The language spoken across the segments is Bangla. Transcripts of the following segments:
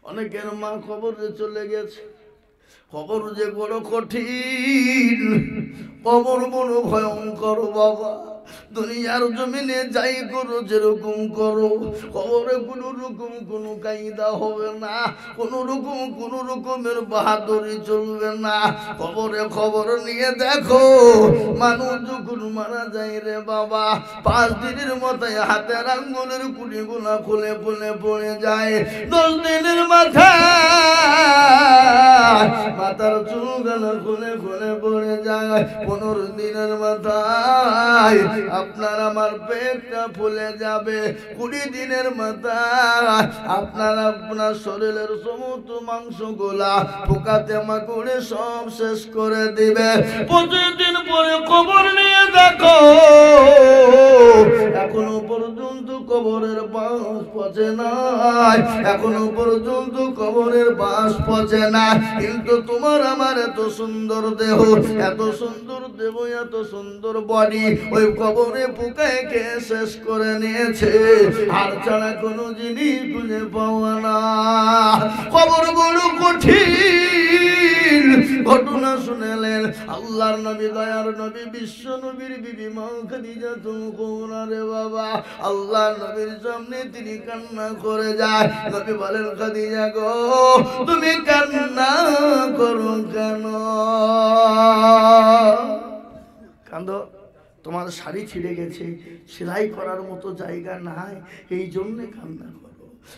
অনেকের মা কবরে চলে গেছে। কবর যে বড় কঠিন, কবর বড় ভয়ঙ্কর বাবা। দুনিয়ার জমিনে যাই করো যেরকম করো, কবরে কোনো রকম কোনো কায়দা হবে না, কোনো রকমের বাহাদুরি চলবে না। কবরে খবর নিয়ে দেখো, মানুষ যখন মারা যায় রে বাবা, 5 দিনের মাথায় হাতের আঙ্গুলের কুড়িগুলা খুলে খুলে পড়ে যায়। 10 দিনের মাথার চুলগুলো খুলে খুলে পড়ে যায়। 15 দিনের মাথায় আপনার আমার পেটটা ফুলে যাবে। 20 দিনের মাথায় আপনার শরীরের সমস্ত মাংসগুলা পোকাতে মাকড়ে সব শেষ করে দিবে। 25 দিন পরে কবর নিয়ে দেখো, এখনো পর্যন্ত কবরের বাঁশ পচে নাই, এখনো পর্যন্ত কবরের বাঁশ পচে না। কিন্তু তোমার আমার এত সুন্দর দেহ, এত সুন্দর দেহ, এত সুন্দর বডি ওই কবরে পোকায় কে শেষ করে নিয়েছে। আর ছাড়া কোনো জিনিস খুঁজে পাওয়া না। কবর বড় কঠিন। ঘটনা শুনেলেন আল্লাহর নবী, দয়ার নবী, বিশ্ব নবীর বিবি মা খাদিজাতুল কুবরা রে বাবা। আল্লাহর নবীর সামনে তিনি কান্না করে যায়। নবী বলেন, খাদিজা গো, তুমি কান্না করো কেন? কান্দো? তোমার শাড়ি ছিঁড়ে গেছে, সেলাই করার মতো জায়গা নাই, এই জন্য কান্না করো।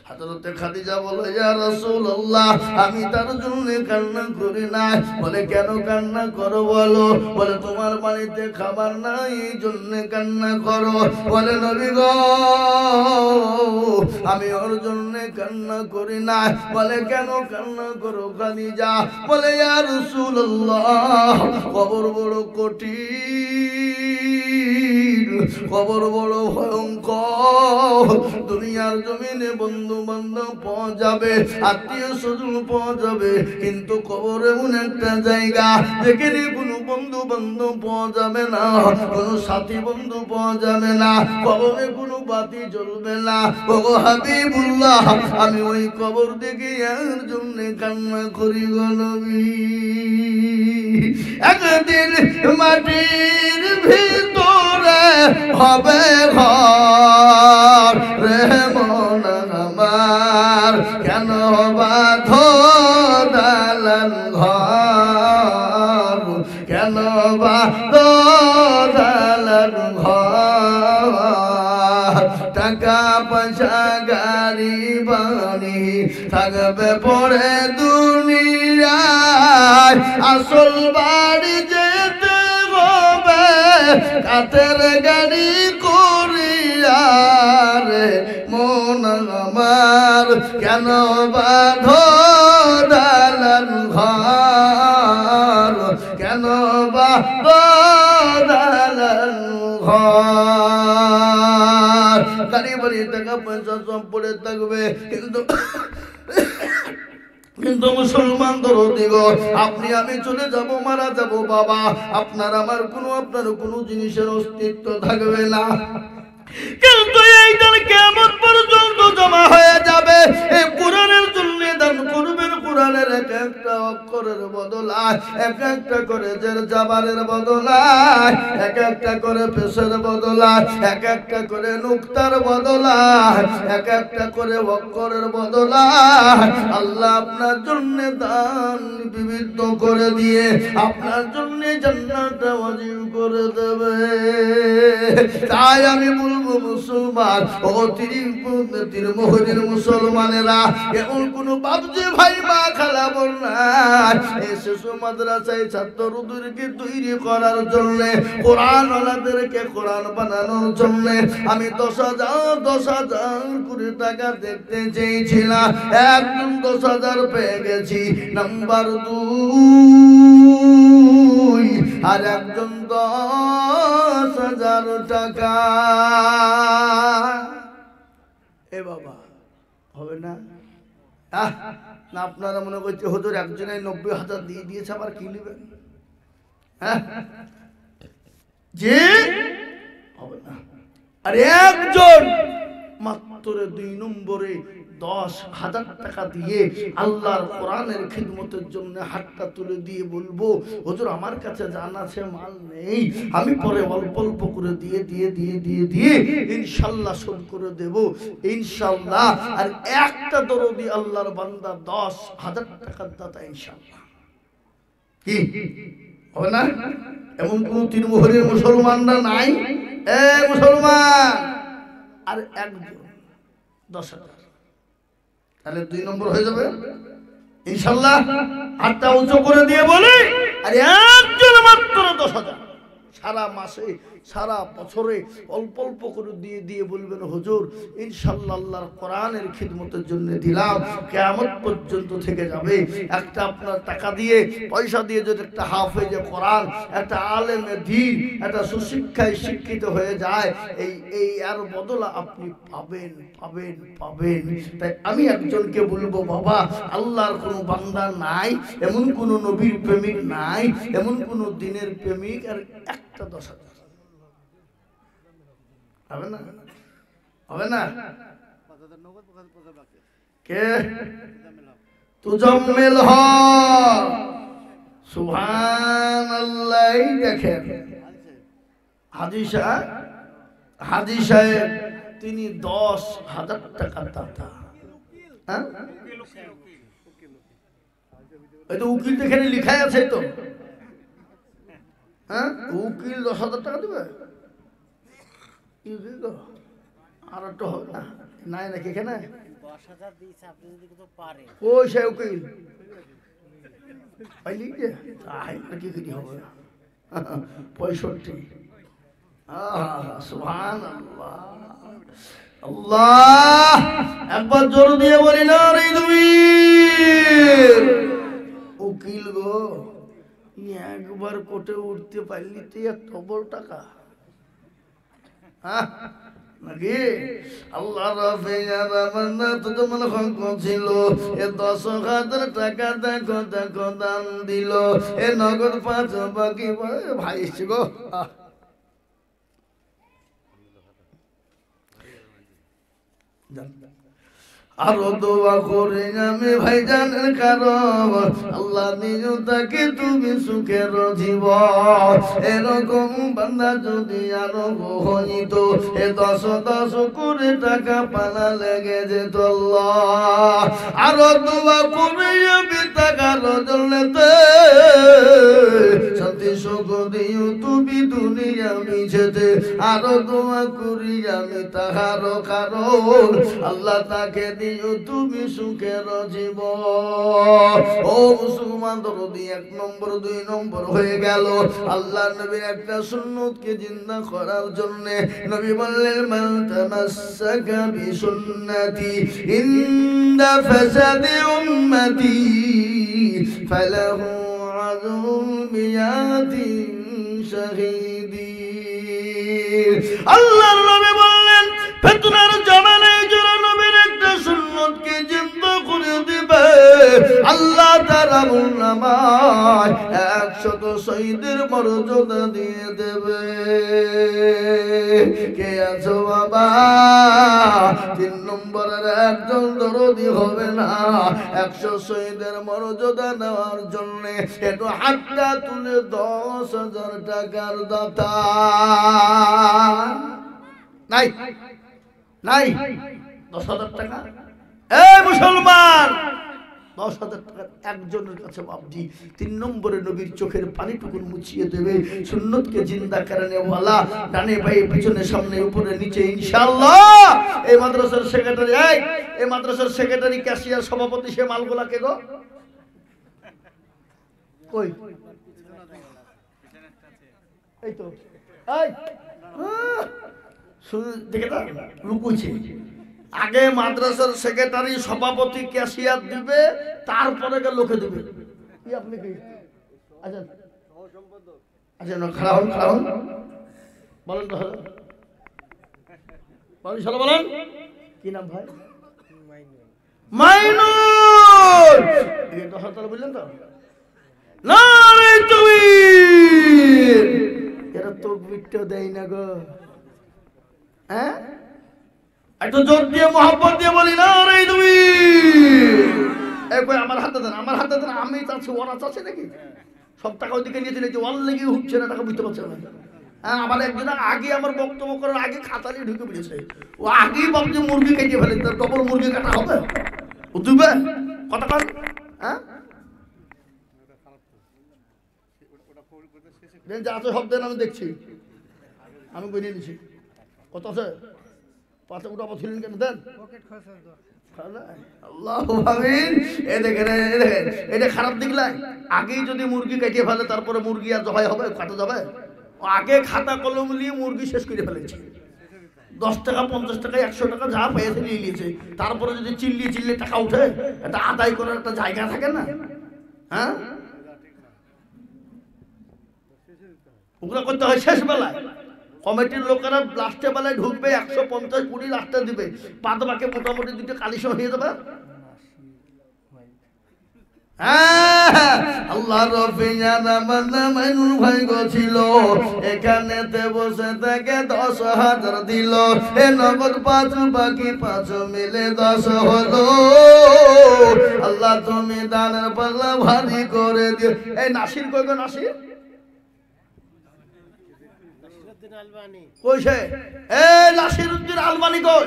হযরতে খাদিজা বলে, ইয়া রাসূলুল্লাহ, আমি তার জন্য কান্না করি না। বলে, কেন কান্না করো বলো? বলে, তোমার বাড়িতে খাবার নাই, এই জন্য কান্না করো। বলে, নবী গো, আমি ওর জন্য কান্না করি না। বলে, কেন কান্না করো খাদিজা? বলে, ইয়া রাসূলুল্লাহ, কবর বড় কঠিন, কবর বড় ভয়ঙ্কর। দুনিয়ার জমিনে বন্ধু বান্ধব পাওয়া যাবে, আত্মীয় স্বজন পাওয়া যাবে, কিন্তু কবর এমন একটা জায়গা যেখানে কোনো বন্ধু বান্ধব পাওয়া যাবে না, কোনো সাথী বন্ধু পাওয়া যাবে না, কবরে কোনো বাতি জ্বলবে না। ওগো হাবিবুল্লাহ, আমি ওই কবর দেখে এর জন্য কান্না করি গো নবী। একদিন মাটির ভিতরে হবে ঘর রে মন আমার, কেন বাঁধো দালান ঘর, কেন বাঁধো দালান ঘর। টাকা পয়সা গাড়ি বাড়ি থাকবে পড়ে দুনিয়ায়, আসল বাড়ি যেতে হবে কাঠের গাড়ি করিয়া রে মন আমার, কেন বাঁধো দালান ঘর, কেন বাঁধো দালান ঘর। গাড়ি বাড়ি টাকা পয়সা সব পড়ে থাকবে, কিন্তু মুসলমান দরদিগ, আপনি আমি চলে যাব, মারা যাব বাবা, আপনার কোনো জিনিসের অস্তিত্ব থাকবে না। কিন্তু এই দিন কিয়ামত পর্যন্ত জমা হয়ে যাবে। এই কোরআনের জন্য দান করবেন, কোরআনের এক একটা অক্ষরের বদলায়, এক একটা করে জের জাবারের বদলায়, এক একটা করে পেশের বদলায়, এক একটা করে নুক্তার বদলায়, এক একটা করে অক্ষরের বদলায় আল্লাহ আপনার জন্য দান বিবিধ করে দিয়ে আপনার জন্য জান্নাত ওয়াজিব করে দেবে। তাই আমি বলবো মুসলমান, ও তিরমোহনীর মুসলমানেরা, এমন কোন বাপজি ভাই মা খালা বোন নাই, এই শিশু মাদ্রাসায় ছাত্রদেরকে তৈরি করার জন্য, কোরআন ওয়ালাদেরকে কোরআন বানানোর জন্য আমি 10,000 কোটি টাকা দেখতে চেয়েছিলাম। একদম 10,000 পেয়ে গেছি, নাম্বার 2, আর একজন 10,000 টাকা। এ বাবা, হবে না? না আপনারা মনে করছে হুজুর একজনে 90,000 দিয়ে দিয়েছে, আবার কি নেবেন? হ্যাঁ, যে হবে না। আর একজন মাত্র 2 নম্বরে 10,000 টাকা দিয়ে আল্লাহর কোরআনের খিদমতের জন্য হাতটা তুলে দিয়ে বলবো হুজুর আমার কাছে জান আছে মাল নেই, আমি পরে অল্প অল্প করে দিয়ে দিয়ে দিয়ে দিয়ে দিয়ে ইনশাআল্লাহ শোধ করে দেব ইনশাআল্লাহ। আর একটা দরদি আল্লাহর বান্দা 10,000 টাকার দাতা ইনশাআল্লাহ। কি হবে না? এমন কোন তিরমোহরের মুসলমানরা নাই? এ মুসলমান, আর একজন 10,000, তাহলে 2 নম্বর হয়ে যাবে ইনশাআল্লাহ। হাতটা উঁচু করে দিয়ে বলে আর একজন মাত্র 10,000 সারা মাসে সারা বছরে অল্প অল্প করে দিয়ে দিয়ে বলবেন হুজুর ইনশাআল্লাহ আল্লাহর কোরআনের খিদমতের জন্য দিলাম, কিয়ামত পর্যন্ত থেকে যাবে। একটা আপনার টাকা দিয়ে পয়সা দিয়ে যদি একটা হাফেজে কোরআন, একটা আলেমে দ্বীন, একটা সুশিক্ষায় শিক্ষিত হয়ে যায়, এই আর বদলা আপনি পাবেন পাবেন পাবেন। তাই আমি একজনকে বলবো বাবা আল্লাহর কোনো বান্দা নাই, এমন কোন নবীর প্রেমিক নাই, এমন কোন দিনের প্রেমিক, আর একটা 10,000 হবে না? হবে না? কে তুজাম্মিল হ সুবহানাল্লাহ। দেখেন হাজী সাহেব তিনি 10,000 টাকা দাতা। হ্যাঁ, এই তো উকিল এখানে লেখাই আছে তো। হ্যাঁ, উকিল 10,000 টাকা দেবে? আর একটু হবে না? নাই নাকি এখানে 10,000 দিয়েছে, আপনি যদি কিছু পারেন। ওই সে উকিল পাইলি যে কি করি হবে 65। সুবহানাল্লাহ, আল্লাহ একবার জোর দিয়ে বলি না রে তুমি উকিল গো, একবার কোর্টে উঠতে পারলি তো এত বড় টাকা নাকি? আল্লাহ ছিল এ 10,000 টাকা দেখো দেখো দান দিল, এ নগদ 5 বাকি ভাই এসছে গো। আরো দোয়া করে আমি ভাইজানের কারণ আল্লাহ নিজ তাকে তুমি সুখের জীবন। এরকম বান্দা যদি আরো হইত, এ 10 করে টাকা পালা লেগে যেত। আল্লাহ আরো দোয়া করে আমি টাকার জন্যতে শান্তি সুখ দিও তুমি দুনিয়া মিছেতে। আরো দোয়া করি আমি তাহার কারণ আল্লাহ তাকে তুমি সুখের জীবন। ও মুসলমান দরদি 1 নম্বর 2 নম্বর হয়ে গেল আল্লাহ নবীর একটা সুন্নতকে জিন্দা করার জন্য। নবী বললেন মান তামাসসাকা বিসুন্নতি ইনদা ফাসাদি উম্মতি ফালাহু আযরুম বিয়াতি শাহীদিন। আল্লাহর নবী বললেন ফিতনার জামানায় যারা নবীর একটা সুন্নতকে জিন্দা করে দিবে আল্লাহ তাআলা নামায় 100 শহীদের মর্যাদা দিয়ে দেবে। কে আছো বাবা? 3 নম্বরের একজন দরদি হবে না 100 শহীদের মর্যাদা নেওয়ার জন্য একটু হাতটা তুলে 10,000 টাকার দাতা নাই? নাই 10,000 টাকা? এই মুসলমান 10,000 টাকা একজনের কাছে বাবজি 3 নম্বরে নবীর চোখের পানিটুকুন মুছিয়ে দেবে। সুন্নতকে জিন্দা করনে ওয়ালা ডানে বায়ে পিছনে সামনে উপরে নিচে ইনশাআল্লাহ। এই মাদ্রাসার সেক্রেটারি, এই মাদ্রাসার সেক্রেটারি ক্যাশিয়ার সভাপতি সে মালগুলা কে গো? কই? এই তো এই দেখে না লুকুইছে। আগে মাদ্রাসার সেক্রেটারি সভাপতি ক্যাশিয়ার দিবে, তারপরে লোকে দিবে। কি আপনি কি আচ্ছা আচ্ছা না খাড়া হন বলেন তো বলেন শালা বলেন কি নাম ভাই? মাইনুল। এই 10,000 বললেন তো না রে তুমি এরা তো বিট্টো দেয় না গো। হ্যাঁ একটু জোর দিয়ে মহব্বত দিয়ে বলি না রে তুমি এই কই আমার হাতে দেন আমি চাচ্ছি ওরা চাচ্ছে নাকি সব টাকা ওইদিকে নিয়েছিল যে ওয়াল লেগে উঠছে না টাকা বুঝতে পারছে না হ্যাঁ আমার একজন আগে আমার বক্তব্য করার আগে খাতা নিয়ে ঢুকে পড়েছে ও আগেই ভাবছে মুরগি কেটে ফেলে তার ডবল মুরগি কাটা হবে ও তুইবে কথা কর হ্যাঁ যা আছে সব দেন আমি দেখছি আমি বলে দিছি কত আছে পাঁচে উঠাবো ছিলেন কেন দেন এটা খারাপ দিকলাই আগেই যদি মুরগি কেটে ফেলে তারপরে মুরগি আর জবাই হবে কাটা যাবে আগে খাতা কলম নিয়ে মুরগি শেষ করে ফেলেছে 10 টাকা 50 টাকা 100 টাকা যা পেয়েছে নিয়ে নিয়েছে তারপরে যদি চিল্লিয়ে টাকা উঠে এটা আদায় করার একটা জায়গা থাকে না হ্যাঁ ওগুলো করতে হয় শেষ বেলায় কমিটির লোকেরা লাস্টে বেলায় ঢুকবে 150 কোটি লাস্টে দিবে বাদ বাকি মোটামুটি দুটো কালিশন হয়ে যাবে আল্লাহ রফিয়ানা বান্দা মাইনুল ভাই ছিল এখানেতে বসে থেকে 10,000 দিল এ নগদ 5 বাকি 5 মিলে 10 হলো আল্লাহ তুমি দানের পাল্লা ভারী করে দিও এই নাসির কই গো নাসির কইছে এই নাসিরউদ্দিন আলবানি কই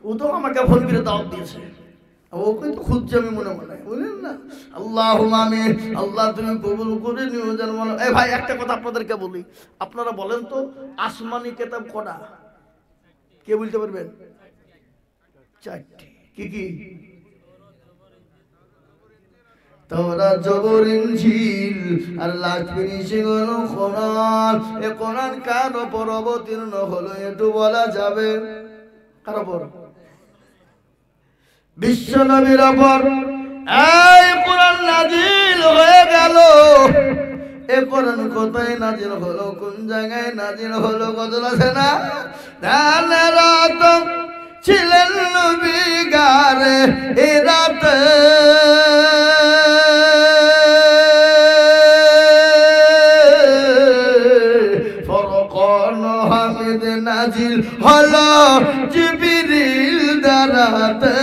ও তো আমাকে ফোন করে দাওয়াত দিয়েছে ও কিন্তু খুঁজছে আমি মনে বুঝলেন না আল্লাহুম্মা আমিন আল্লাহ তুমি কবুল করে নিও যেন এই ভাই একটা কথা আপনাদেরকে বলি আপনারা বলেন তো আসমানি কিতাব কটা কে বলতে পারবেন 4টি কি কি তাওরাত জবর ইনজিল আর লাস্ট ফিনিশিং হলো কোরআন এই কোরআন কার উপর অবতীর্ণ হলো একটু বলা যাবে কার উপর বিশ্ব নবীর উপর এই কোরআন নাজিল হয়ে গেল এই কোরআন কোথায় নাজিল হলো কোন জায়গায় নাজিল হলো কথা আছে না ধানের রাত ছিলেন নবী গারে এই রাতে ফরকান হামিদ নাজিল হলো জিবরিল দারাতে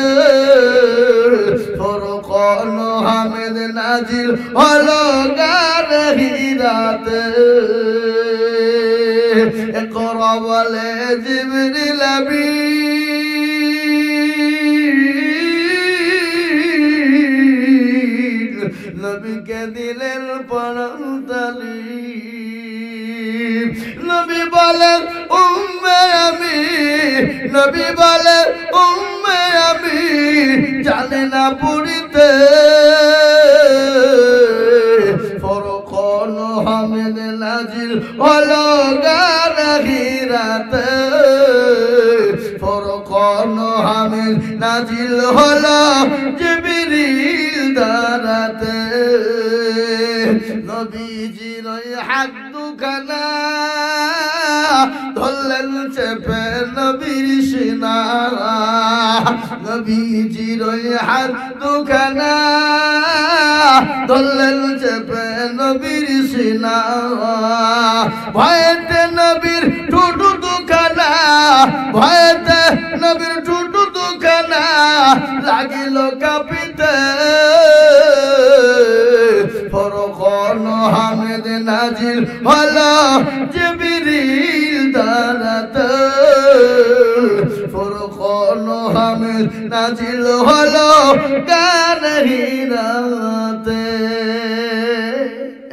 ফরকান হামিদ নাজিল হলো গারে হিরাতে ইকরা বলে জিবরিল আমিন নবীকে দিলেন পরম তালিম নবী বলেন উম্মে আমি নবী বলেন উম্মে আমি জানে না পড়িতে ফরকান হামিদ নাজিল হলো গারে হিরাতে ফরকান হামিদ নাজিল হলো জিবরিল দারাতে নবীজির হাত দুখানা ধরলেন চেপে নবীর সিনা নবীজির হাত দুখানা ধরলেন চেপে নবীর সিনা ভয়েতে নবীর ঠুটু দুখানা ভয়েতে নবীর ঠুটু দুখানা লাগিল কাঁপিতে ফরকান হামিদ নাজিল হলো জিবরিল দারাতে ফরকান হামিদ নাজিল হলো গারে হিরাতে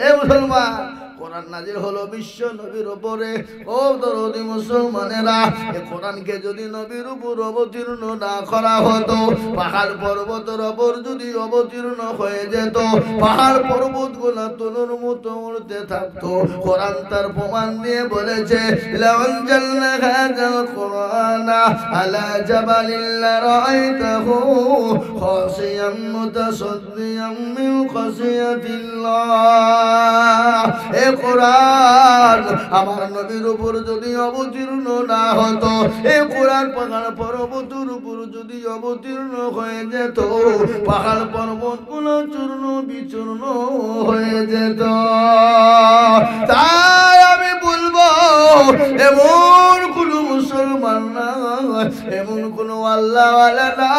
এ মুসলমান কোরআন নাজিল হলো বিশ্ব নবীর উপরে ও দরদি মুসলমানেরা এই কোরআনকে যদি নবীর উপর অবতীর্ণ না করা হতো পাহাড় পর্বতের উপর যদি অবতীর্ণ হয়ে যেত পাহাড় পর্বতগুলো তনুর মতো উড়তে থাকতো কোরআন তার প্রমাণ দিয়ে বলেছে লাউনজালনা হাযাল কুরআনা আলা জাবালিন লারাআইতাহু খাশিয়াম মুতাসাদ্দিয়াম মিন খাশিয়াতিল্লাহ কোরআন আমার নবীর উপর যদি অবতীর্ণ না হতো এই কোরআন পাহাড় পর্বতের উপর যদি অবতীর্ণ হয়ে যেত পাহাড় পর্বত গুলো চূর্ণ বিচূর্ণ হয়ে যেত তাই আমি বলবো এমন কোন মুসলমান না, এমন কোন আল্লাহওয়ালা না।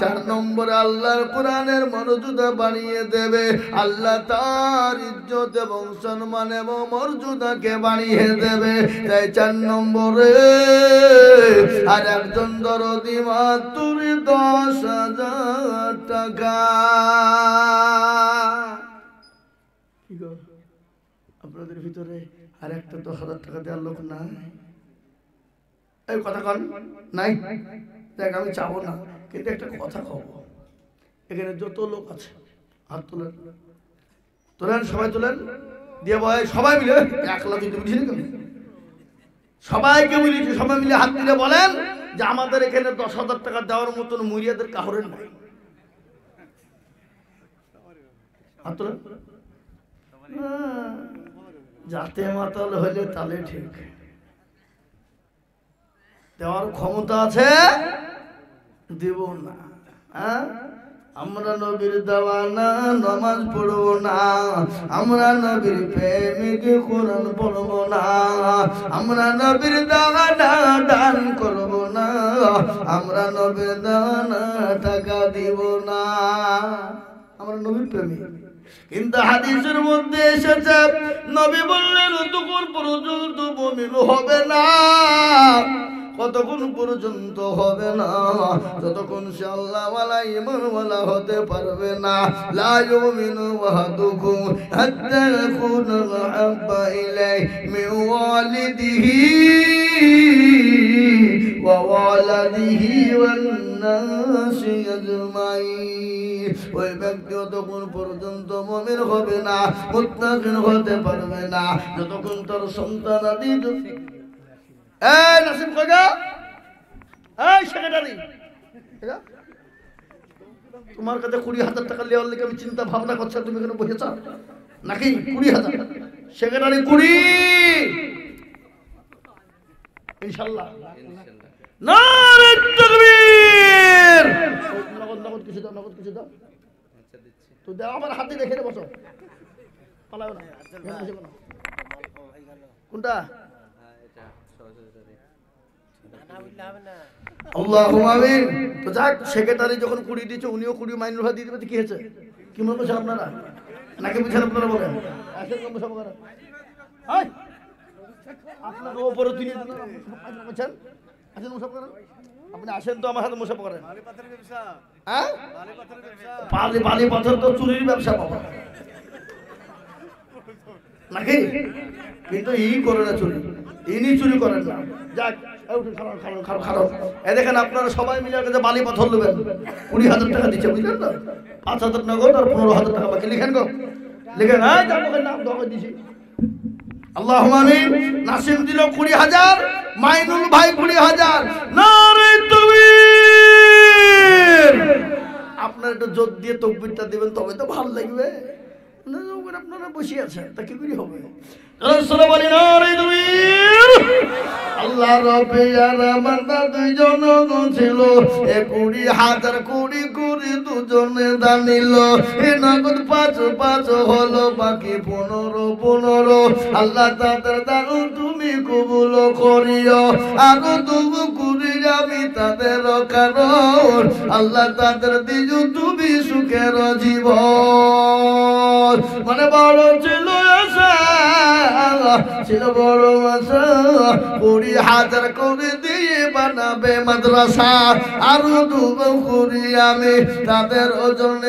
4 নম্বরে আল্লাহর কোরআনের মর্যাদা বাড়িয়ে দেবে, আল্লাহ তার ইজ্জত এবং সম্মান এবং মর্যাদাকে বাড়িয়ে দেবে। তাই 4 নম্বরে আর একজন দরদি মাত্র 10,000 টাকা। কি গো, আপনাদের ভিতরে আর একটা 10,000 টাকা দেওয়ার লোক নাই? এই কথা কন নাই? দেখ, আমি চাবো না, কিন্তু একটা কথা কব। এখানে যত লোক আছে হাত তোলেন, তোলেন, সবাই তোলেন, দিয়ে বয় সবাই মিলে 1 লাখ দিতে বুঝিনি কেন? সবাইকে বলেছি, সবাই মিলে হাত দিলে বলেন যে আমাদের এখানে 10,000 টাকা দেওয়ার মতন মুরিয়াদের কাহরের নাই। হাত তোলেন। যাতে মাতাল হইলে তালে ঠিক, দেওয়ার ক্ষমতা আছে, দেব না। আমরা নবীর দেওয়ানা, নামাজ পড়বো না। আমরা নবীর প্রেমিকে কোরআন পড়বো না। আমরা নবীর দেওয়ানা দান করবো না। আমরা নবীর দেওয়ানা টাকা দিব না। আমরা নবীর প্রেমিক। কিন্তু হাদিসের মধ্যে এসেছে, নবী বললেন ততক্ষণ পর্যন্ত মুমিন হবে না। কতক্ষণ পর্যন্ত হবে না? যতক্ষণ সে আল্লাহওয়ালা ঈমানওয়ালা হতে পারবে না। লা ইউমিনু আহাদুকুম হাত্তা ইয়াকুনা আহাব্বা ইলাইহি মিন ওয়ালিদিহি ওয়া ওয়ালাদিহি ওয়ান নাসি আজমাইন। ওই ব্যক্তি যতক্ষণ পর্যন্ত মুমিন হবে না, মুত্তাকিন হতে পারবে না, যতক্ষণ তার সন্তানাদি নাসিব কইগা সেক্রেটারি তোমার কাছে 20,000 টাকা লেওয়ার লেগে আমি চিন্তা ভাবনা করছি, তুমি এখানে বসেছ নাকি? 20,000 সেক্রেটারি 20 ইনশাআল্লাহ। নারে তাকবীর। নগদ কিছু দাও, নগদ কিছু দাও। তো দাও, আমার হাতে দেখে বসো, পালাও না। কোনটা? আল্লাহুম্মা আমিন। তো যাক, সেক্রেটারি যখন 20 দিয়েছে, উনিও 20 মাইনুল ভাই দিয়ে দেবে। কি হয়েছে? কি মনে করছেন আপনারা? নাকি বুঝেন আপনারা? বলেন আসেন কম সব করেন। আপনাকে উপরে তুলে দিচ্ছেন, আসেন মুসাফ করেন। আপনি আসেন তো আমার হাতে মুসাফ করেন। হ্যাঁ, বালি পাথর তো চুরির ব্যবসা বাবা নাকি? কিন্তু করে না চুরি, ইনি চুরি করেন না। যাক, দেখেন আপনারা সবাই মিলে বালি পাথর নেবেন। 20,000 টাকা দিচ্ছে, বুঝলেন তো? 5,000 নগদ আর 15,000 টাকা বাকি। লিখেন গো, লিখেন। নাম দখল দিছি। আল্লাহুম্মা আমিন। নাসিম দিল 20,000, মাইনুল ভাই 20,000। নারে তাকবীর। আপনারা একটু জোর দিয়ে তাকবীরটা দিবেন, তবে তো ভালো লাগবে। আপনারা বসে আছেন, তা কি করে হবে? আল্লাহ রবে আর বান্দা দুইজন ছিল, 20,000 20 দুজনে দানিল। এ নগদ 5 হলো, বাকি 15। আল্লাহ তাদের দান তুমি কবুল করিও, আরো দুবু করি আমি তাদের কারণ। আল্লাহ তাদের দিও তুমি সুখের জীবন। মানে বড় ছিল আশা, ছিল বড় আশা, 20,000 করে দিয়ে বানাবে মাদ্রাসা। আরো দুবু করি আমি তাদের ওজনে